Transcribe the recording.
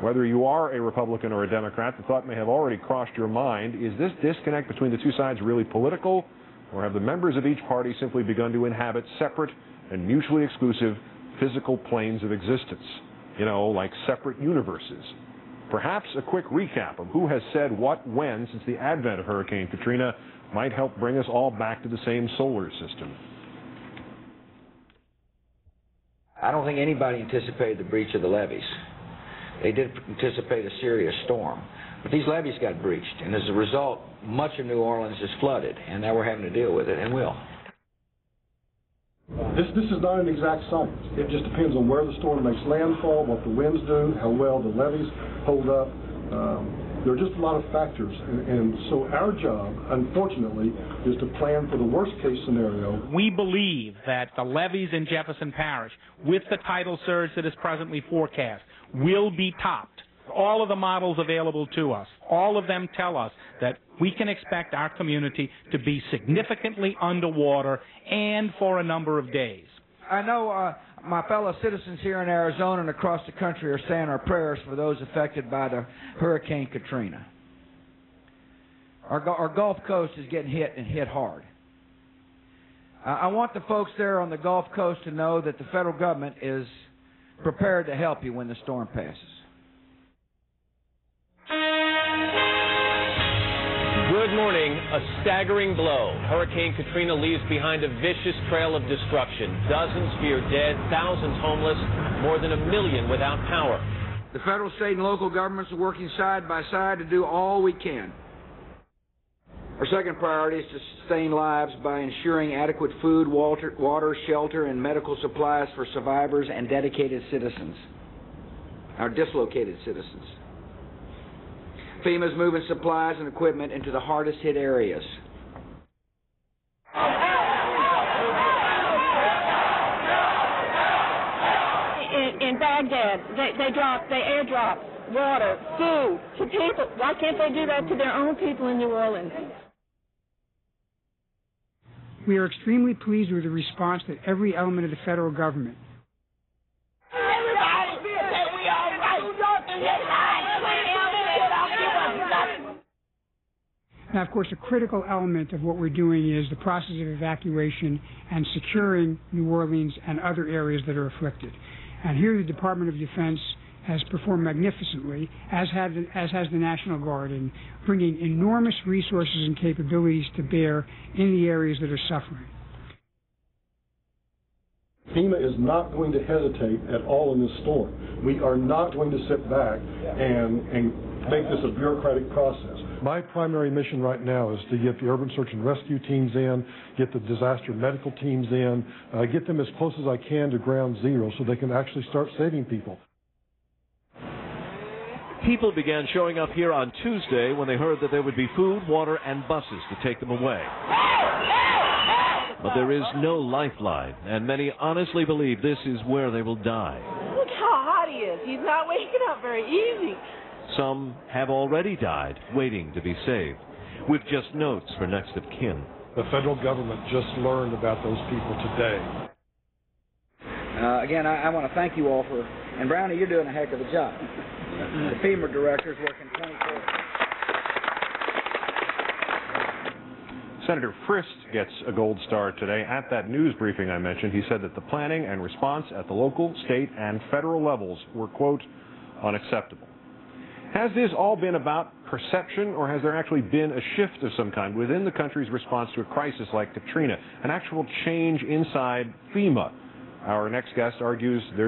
Whether you are a Republican or a Democrat, the thought may have already crossed your mind, is this disconnect between the two sides really political, or have the members of each party simply begun to inhabit separate and mutually exclusive physical planes of existence? You know, like separate universes. Perhaps a quick recap of who has said what when since the advent of Hurricane Katrina might help bring us all back to the same solar system. I don't think anybody anticipated the breach of the levees. They did anticipate a serious storm. But these levees got breached, and as a result, much of New Orleans is flooded, and now we're having to deal with it, and will. This is not an exact science. It just depends on where the storm makes landfall, what the winds do, how well the levees hold up. There are just a lot of factors, and so our job, unfortunately, is to plan for the worst-case scenario. We believe that the levees in Jefferson Parish, with the tidal surge that is presently forecast, will be topped. All of the models available to us, all of them tell us that we can expect our community to be significantly underwater and for a number of days. I know my fellow citizens here in Arizona and across the country are saying our prayers for those affected by the Hurricane Katrina. Our Gulf Coast is getting hit and hit hard. I want the folks there on the Gulf Coast to know that the federal government is prepared to help you when the storm passes. Good morning. A staggering blow. Hurricane Katrina leaves behind a vicious trail of destruction. Dozens fear dead, thousands homeless, more than 1 million without power. The federal, state, and local governments are working side by side to do all we can. Our second priority is to sustain lives by ensuring adequate food, water, shelter, and medical supplies for survivors and dedicated citizens, our dislocated citizens. FEMA is moving supplies and equipment into the hardest hit areas. In Baghdad, they airdrop water, food to people. Why can't they do that to their own people in New Orleans? We are extremely pleased with the response that every element of the federal government, now, of course, a critical element of what we're doing is the process of evacuation and securing New Orleans and other areas that are afflicted. And here the Department of Defense has performed magnificently, as has the National Guard, in bringing enormous resources and capabilities to bear in the areas that are suffering. FEMA is not going to hesitate at all in this storm. We are not going to sit back and make this a bureaucratic process. My primary mission right now is to get the urban search and rescue teams in, get the disaster medical teams in, get them as close as I can to ground zero so they can actually start saving people. People began showing up here on Tuesday when they heard that there would be food, water, and buses to take them away. But there is no lifeline, and many honestly believe this is where they will die. Look how hot he is. He's not waking up very easy. Some have already died, waiting to be saved, with just notes for next of kin. The federal government just learned about those people today. Again, I want to thank you all for, and Brownie, you're doing a heck of a job. The FEMA director's working 24 hours. Senator Frist gets a gold star today. At that news briefing I mentioned, he said that the planning and response at the local, state, and federal levels were, quote, unacceptable. Has this all been about perception, or has there actually been a shift of some kind within the country's response to a crisis like Katrina, an actual change inside FEMA? Our next guest argues there